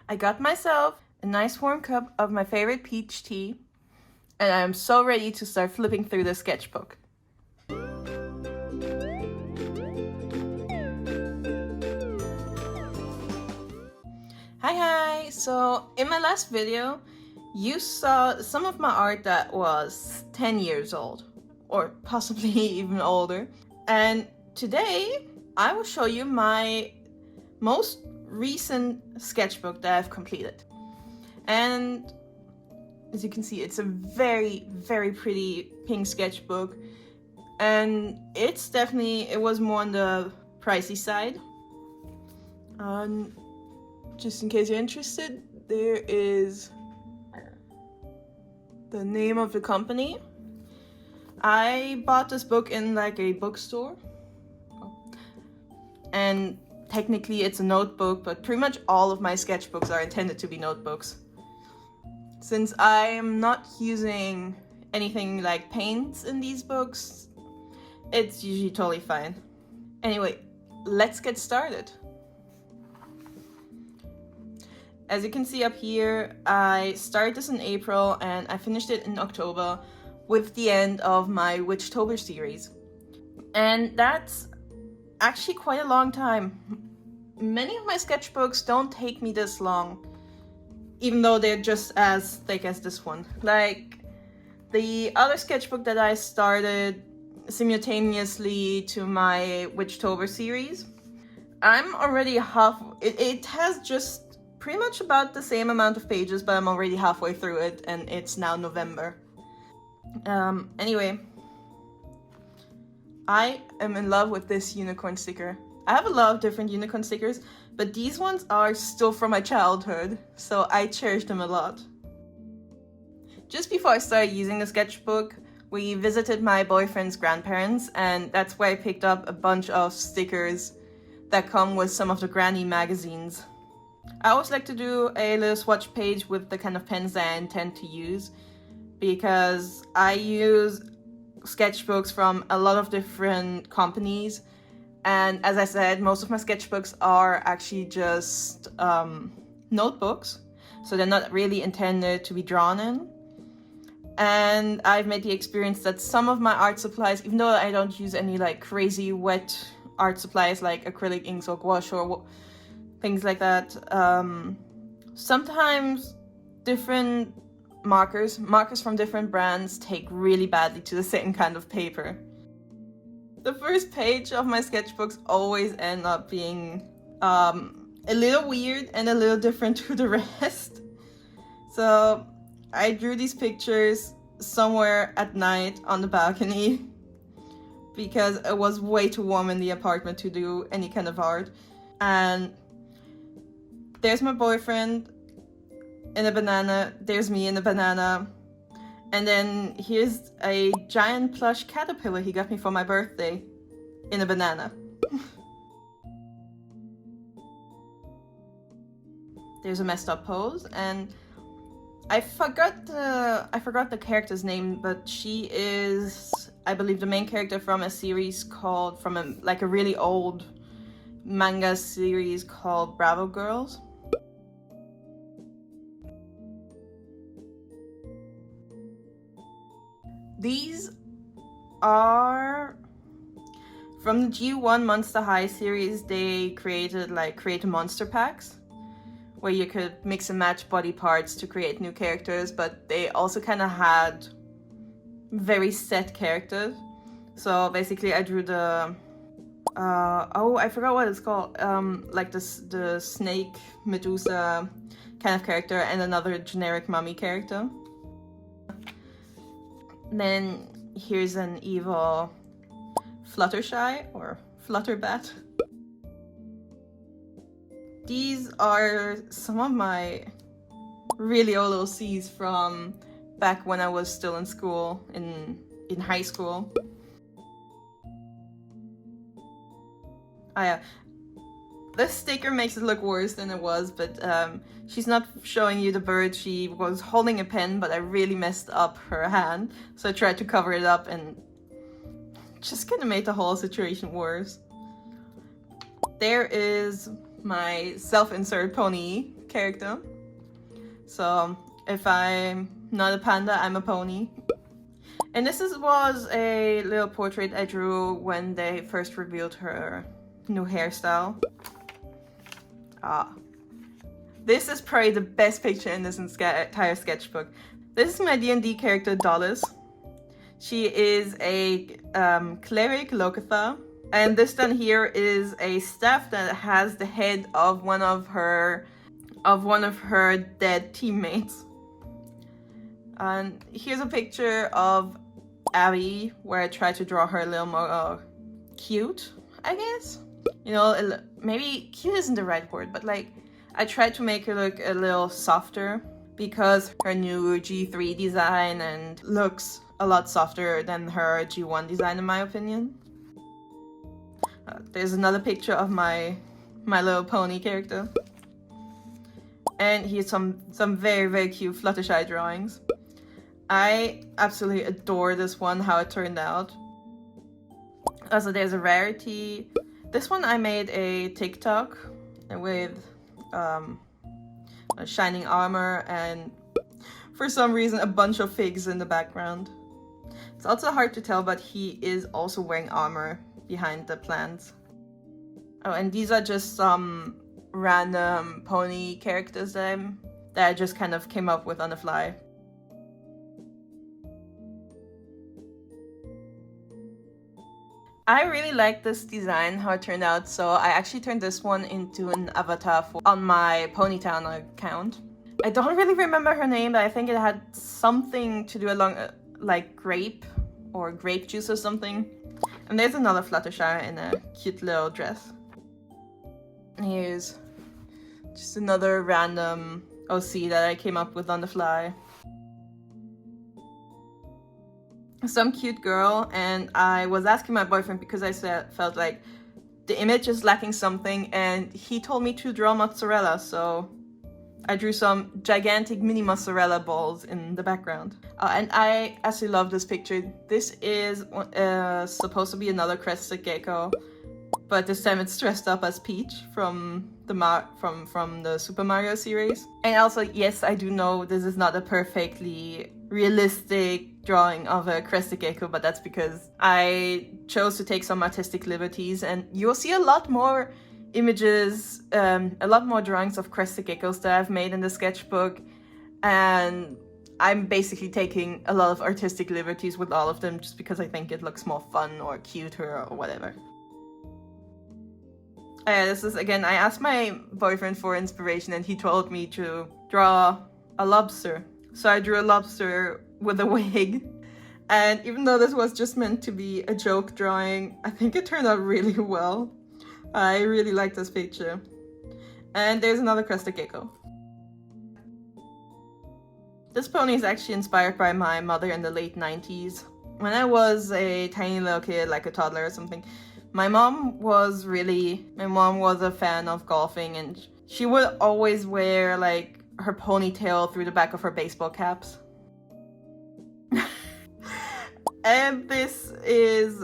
I got myself a nice warm cup of my favorite peach tea, and I'm so ready to start flipping through the sketchbook. Hi! So in my last video, you saw some of my art that was 10 years old, or possibly even older. And today, I will show you my most recent sketchbook that I've completed. And as you can see, it's a very, very pretty pink sketchbook. And it was more on the pricey side. Just in case you're interested, there is the name of the company. I bought this book in like a bookstore. And technically it's a notebook, but pretty much all of my sketchbooks are intended to be notebooks. Since I'm not using anything like paints in these books, it's usually totally fine. Anyway, let's get started. As you can see up here, I started this in April and I finished it in October with the end of my Witchtober series. And that's actually quite a long time. Many of my sketchbooks don't take me this long, even though they're just as thick as this one. Like the other sketchbook that I started simultaneously to my Witchtober series, I'm already it has just pretty much about the same amount of pages, but I'm already halfway through it and it's now November. Anyway, I am in love with this unicorn sticker. I have a lot of different unicorn stickers, but these ones are still from my childhood, so I cherish them a lot. Just before I started using the sketchbook, we visited my boyfriend's grandparents, and that's where I picked up a bunch of stickers that come with some of the granny magazines. I always like to do a little swatch page with the kind of pens that I intend to use, because I use sketchbooks from a lot of different companies, and as I said, most of my sketchbooks are actually just notebooks, so they're not really intended to be drawn in. And I've made the experience that some of my art supplies, even though I don't use any like crazy wet art supplies like acrylic inks or gouache or things like that, sometimes different markers from different brands take really badly to the same kind of paper. The first page of my sketchbooks always end up being a little weird and a little different to the rest. So I drew these pictures somewhere at night on the balcony because it was way too warm in the apartment to do any kind of art. And there's my boyfriend in a banana, there's me in a banana, and then here's a giant plush caterpillar he got me for my birthday in a banana. There's a messed up pose, and I forgot the character's name, but she is, I believe, the main character from a series called, from a really old manga series called Bravo Girls. These are from the G1 Monster High series. They created create monster packs where you could mix and match body parts to create new characters, but they also kind of had very set characters. So basically I drew the I forgot what it's called, like the snake Medusa kind of character and another generic mummy character. Then here's an evil Fluttershy or Flutterbat. These are some of my really old OCs from back when I was still in school, in high school. Oh yeah, this sticker makes it look worse than it was, but she's not showing you the bird. She was holding a pen, but I really messed up her hand, so I tried to cover it up and just kind of made the whole situation worse. There is my self-insert pony character. So if I'm not a panda, I'm a pony. And was a little portrait I drew when they first revealed her new hairstyle. This is probably the best picture in this entire sketchbook. This is my D&D character, Dollis. She is a cleric Lokatha. And this down here is a staff that has the head of one of her dead teammates. And here's a picture of Abby, where I tried to draw her a little more cute, I guess. You know, maybe cute isn't the right word, but like I tried to make her look a little softer because her new G3 design and looks a lot softer than her G1 design in my opinion. There's another picture of my little pony character. And here's some very, very cute Fluttershy drawings. I absolutely adore this one, how it turned out. Also, there's a rarity. This one I made a TikTok with a shining armor and for some reason a bunch of figs in the background. It's also hard to tell, but he is also wearing armor behind the plants. Oh, and these are just some random pony characters that I just kind of came up with on the fly. I really like this design, how it turned out, so I actually turned this one into an avatar on my Ponytown account. I don't really remember her name, but I think it had something to do along like grape or grape juice or something. And there's another Fluttershy in a cute little dress. And here's just another random OC that I came up with on the fly. Some cute girl, and I was asking my boyfriend because I felt like the image is lacking something, and he told me to draw mozzarella, so I drew some gigantic mini mozzarella balls in the background. And I absolutely love this picture. This is supposed to be another Crested Gecko, but this time it's dressed up as Peach from the Super Mario series. And also, yes, I do know this is not a perfectly realistic drawing of a Crested Gecko, but that's because I chose to take some artistic liberties, and you'll see a lot more images, a lot more drawings of Crested Geckos that I've made in the sketchbook, and I'm basically taking a lot of artistic liberties with all of them just because I think it looks more fun or cuter or whatever. This is, again, I asked my boyfriend for inspiration and he told me to draw a lobster. So I drew a lobster with a wig. And even though this was just meant to be a joke drawing, I think it turned out really well. I really like this picture. And there's another Crested Gecko. This pony is actually inspired by my mother in the late 90s. When I was a tiny little kid, like a toddler or something, my mom was a fan of golfing, and she would always wear like her ponytail through the back of her baseball caps. And this is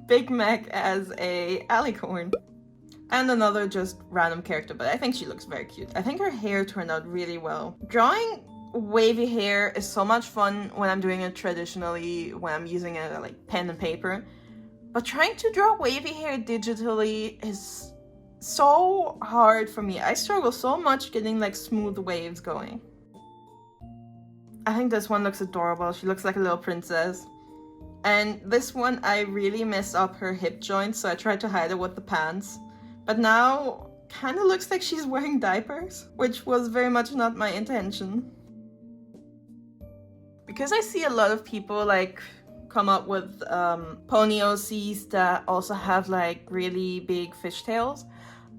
Big Mac as a alicorn. And another just random character, but I think she looks very cute. I think her hair turned out really well. Drawing wavy hair is so much fun when I'm doing it traditionally, when I'm using a like pen and paper. But trying to draw wavy hair digitally is so hard for me. I struggle so much getting like smooth waves going. I think this one looks adorable. She looks like a little princess. And this one, I really messed up her hip joint, so I tried to hide it with the pants. But now, kind of looks like she's wearing diapers, which was very much not my intention. Because I see a lot of people like come up with pony OCs that also have like really big fishtails.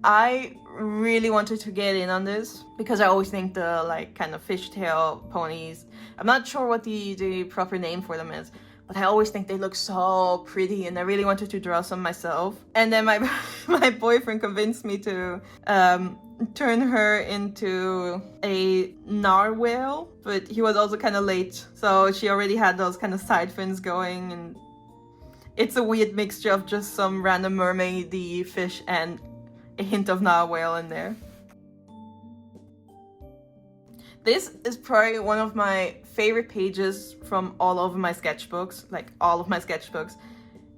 I really wanted to get in on this because I always think the like kind of fishtail ponies, I'm not sure what the proper name for them is, but I always think they look so pretty, and I really wanted to draw some myself. And then my boyfriend convinced me to turn her into a narwhal, but he was also kind of late, so she already had those kind of side fins going, and it's a weird mixture of just some random mermaidy fish and a hint of narwhal in there. This is probably one of my favorite pages from all over my sketchbooks, like all of my sketchbooks.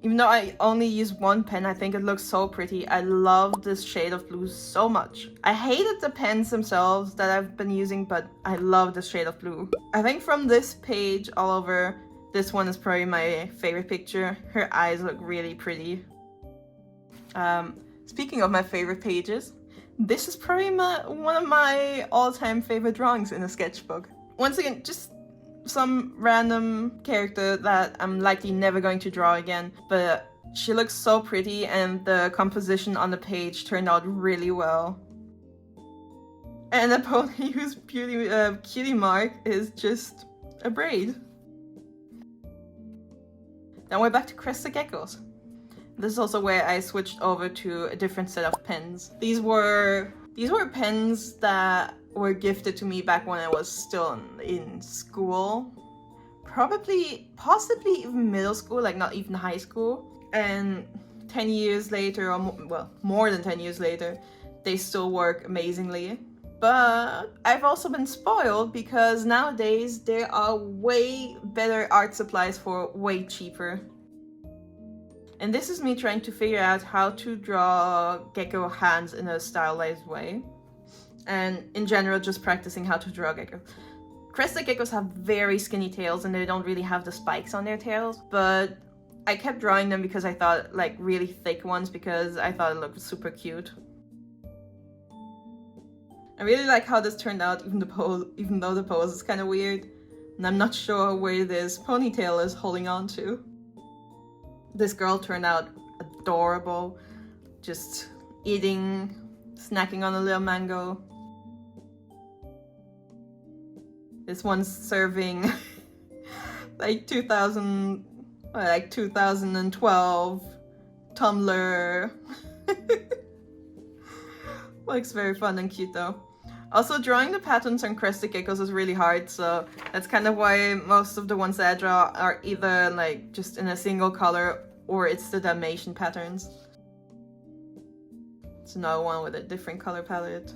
Even though I only use one pen, I think it looks so pretty. I love this shade of blue so much. I hated the pens themselves that I've been using, but I love this shade of blue. I think from this page all over, this one is probably my favorite picture. Her eyes look really pretty. Speaking of my favorite pages, this is probably one of my all-time favorite drawings in a sketchbook. Once again, just some random character that I'm likely never going to draw again, but she looks so pretty and the composition on the page turned out really well. And a pony whose cutie mark is just a braid. Then we're back to Crested Geckos. This is also where I switched over to a different set of pens. These were pens that were gifted to me back when I was still in school. Possibly even middle school, like not even high school. And 10 years later, or more than 10 years later, they still work amazingly. But I've also been spoiled because nowadays there are way better art supplies for way cheaper. And this is me trying to figure out how to draw gecko hands in a stylized way. And in general, just practicing how to draw gecko. Crested geckos have very skinny tails and they don't really have the spikes on their tails. But I kept drawing them because I thought, like, really thick ones because I thought it looked super cute. I really like how this turned out, even though the pose is kind of weird. And I'm not sure where this ponytail is holding on to. This girl turned out adorable, just eating, snacking on a little mango. This one's serving like 2012 Tumblr. Looks very fun and cute though. Also, drawing the patterns on Crested Geckos is really hard, so that's kind of why most of the ones that I draw are either like just in a single color or it's the Dalmatian patterns. It's another one with a different color palette.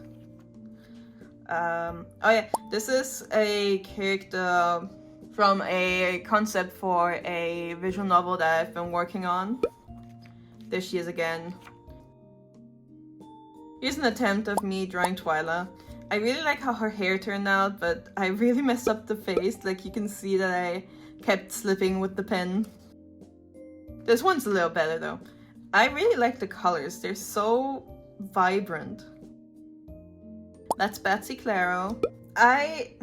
Oh yeah, this is a character from a concept for a visual novel that I've been working on. There she is again. Here's an attempt of me drawing Twyla. I really like how her hair turned out, but I really messed up the face. Like, you can see that I kept slipping with the pen. This one's a little better though. I really like the colors. They're so vibrant. That's Betsy Claro. I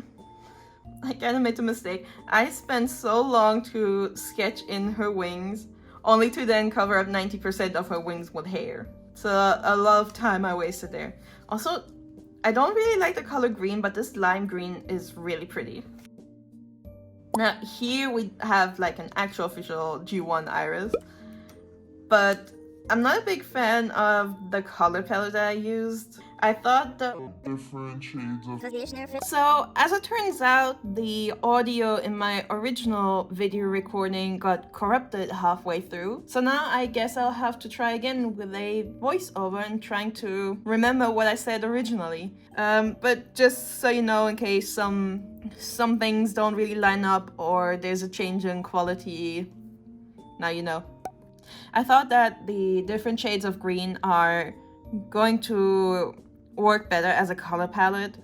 kind of made a mistake. I spent so long to sketch in her wings, only to then cover up 90% of her wings with hair. So a lot of time I wasted there. Also, I don't really like the color green, but this lime green is really pretty. Now here we have like an actual official G1 iris, but I'm not a big fan of the color palette that I used. I thought the different shades of... So as it turns out, the audio in my original video recording got corrupted halfway through. So now I guess I'll have to try again with a voiceover and trying to remember what I said originally. But just so you know, in case some things don't really line up or there's a change in quality, now you know. I thought that the different shades of green are going to work better as a color palette,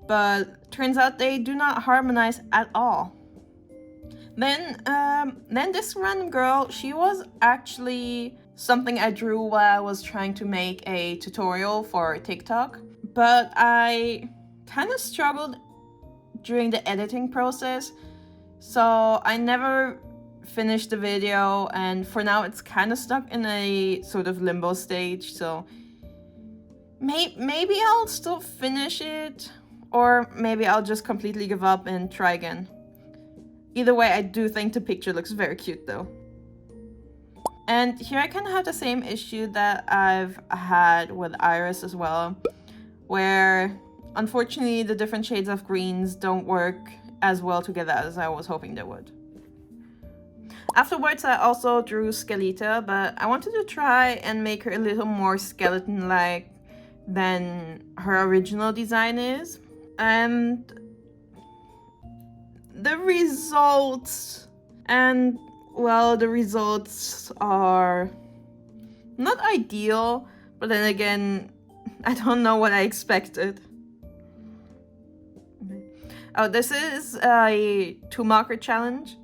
but turns out they do not harmonize at all. Then this random girl, she was actually something I drew while I was trying to make a tutorial for TikTok, but I kind of struggled during the editing process, so I never finished the video, and for now it's kind of stuck in a sort of limbo stage, so maybe I'll still finish it, or maybe I'll just completely give up and try again. Either way, I do think the picture looks very cute though. And here I kind of have the same issue that I've had with Iris as well, where unfortunately the different shades of greens don't work as well together as I was hoping they would. Afterwards, I also drew Skeleta, but I wanted to try and make her a little more skeleton-like than her original design is. And the results, and well, the results are not ideal, but then again, I don't know what I expected. Oh, this is a 2-marker challenge.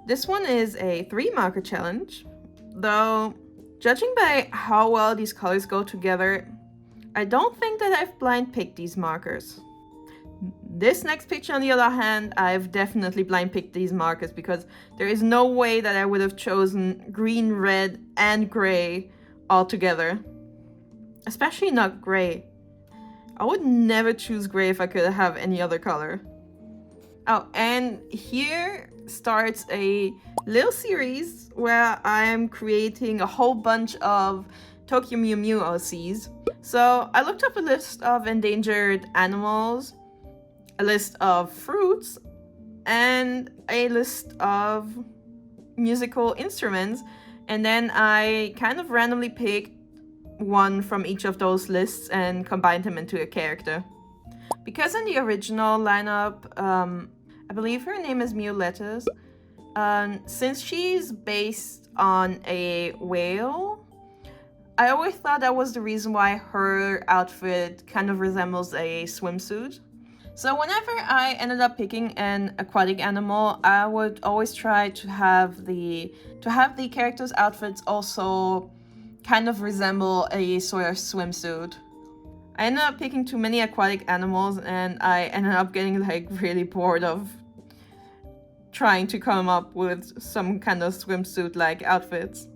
This one is a 3-marker challenge, though judging by how well these colors go together, I don't think that I've blind picked these markers. This next picture, on the other hand, I've definitely blind picked these markers because there is no way that I would have chosen green, red, and gray all together. Especially not gray. I would never choose gray if I could have any other color. Oh, and here starts a little series where I'm creating a whole bunch of Tokyo Mew Mew OCs. So I looked up a list of endangered animals, a list of fruits, and a list of musical instruments, and then I kind of randomly picked one from each of those lists and combined them into a character. Because in the original lineup, I believe her name is Mew Lettuce, since she's based on a whale, I always thought that was the reason why her outfit kind of resembles a swimsuit. So whenever I ended up picking an aquatic animal, I would always try to have the characters' outfits also kind of resemble a sort of swimsuit. I ended up picking too many aquatic animals, and I ended up getting like really bored of trying to come up with some kind of swimsuit-like outfits.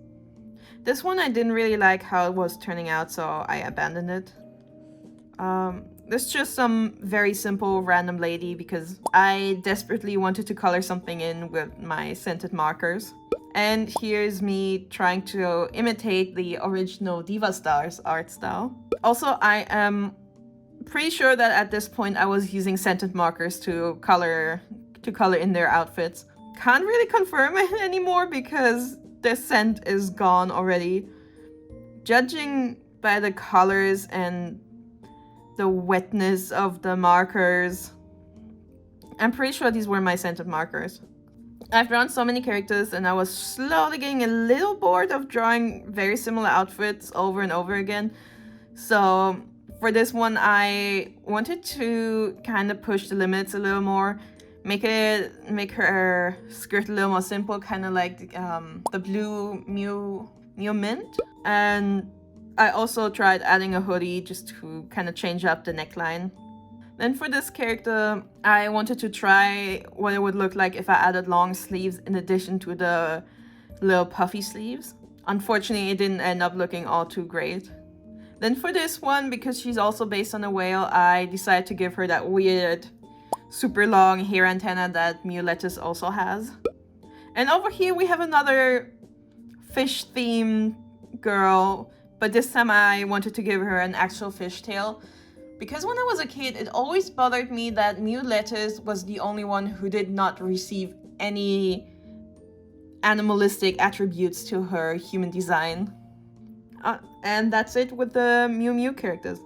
This one I didn't really like how it was turning out, so I abandoned it. There's just some very simple random lady because I desperately wanted to color something in with my scented markers. And here's me trying to imitate the original Diva Stars art style. Also, I am pretty sure that at this point I was using scented markers to color in their outfits. Can't really confirm it anymore because the scent is gone already. Judging by the colors and the wetness of the markers, I'm pretty sure these were my scented markers. I've drawn so many characters and I was slowly getting a little bored of drawing very similar outfits over and over again. So for this one, I wanted to kind of push the limits a little more, make her skirt a little more simple, kind of like the blue Mew Mint. And I also tried adding a hoodie just to kind of change up the neckline. Then for this character, I wanted to try what it would look like if I added long sleeves in addition to the little puffy sleeves. Unfortunately, it didn't end up looking all too great. Then for this one, because she's also based on a whale, I decided to give her that weird, super long hair antenna that Mew Lettuce also has. And over here we have another fish-themed girl, but this time I wanted to give her an actual fishtail. Because when I was a kid, it always bothered me that Mew Lettuce was the only one who did not receive any animalistic attributes to her human design. And that's it with the Mew Mew characters.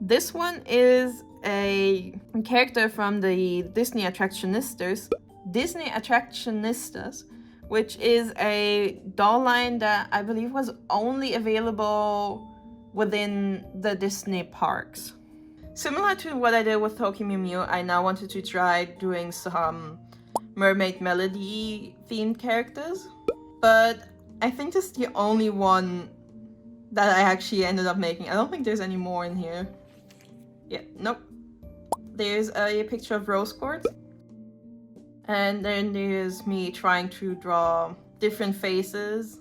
This one is a character from the Disney Attractionistas, which is a doll line that I believe was only available within the Disney parks. Similar to what I did with Tokyo Mew Mew, I now wanted to try doing some Mermaid Melody themed characters, but I think this is the only one that I actually ended up making. I don't think there's any more in here. Yeah, nope. There's a picture of rose quartz. And then there's me trying to draw different faces.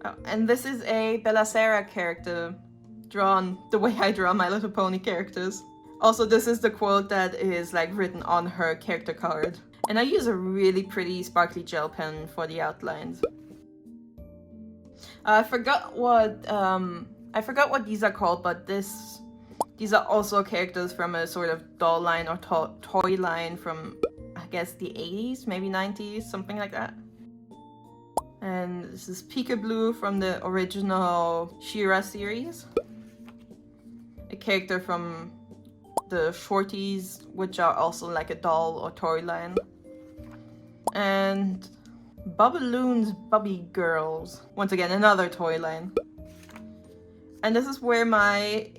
Oh, and this is a Bella Sera character, drawn the way I draw My Little Pony characters. Also, this is the quote that is like written on her character card. And I use a really pretty sparkly gel pen for the outlines. I forgot what these are called, but these are also characters from a sort of doll line or toy line from, I guess, the 80s, maybe 90s, something like that. And this is Peekaboo from the original She-Ra series. A character from the shorties, which are also like a doll or toy line. And Bubballoon's Bubby Girls. Once again, another toy line. And this is where my,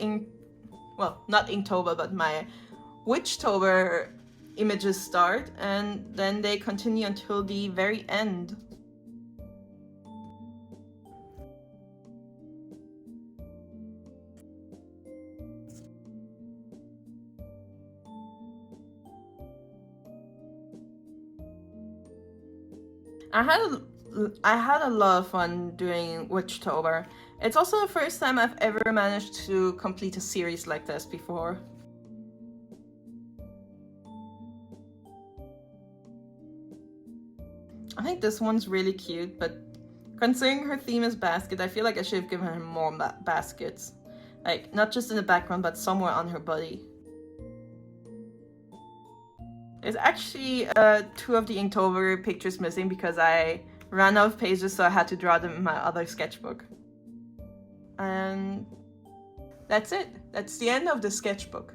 well, not Inktober, but my Witchtober images start, and then they continue until the very end. I had a lot of fun doing Witchtober. It's also the first time I've ever managed to complete a series like this before. I think this one's really cute, but considering her theme is basket, I feel like I should have given her more baskets. Like, not just in the background, but somewhere on her body. There's actually 2 of the Inktober pictures missing because I ran out of pages, so I had to draw them in my other sketchbook. And that's it. That's the end of the sketchbook.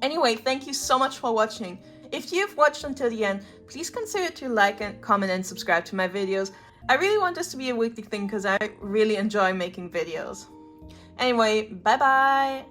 Anyway, thank you so much for watching. If you've watched until the end, please consider to like and comment and subscribe to my videos. I really want this to be a weekly thing because I really enjoy making videos. Anyway, bye bye!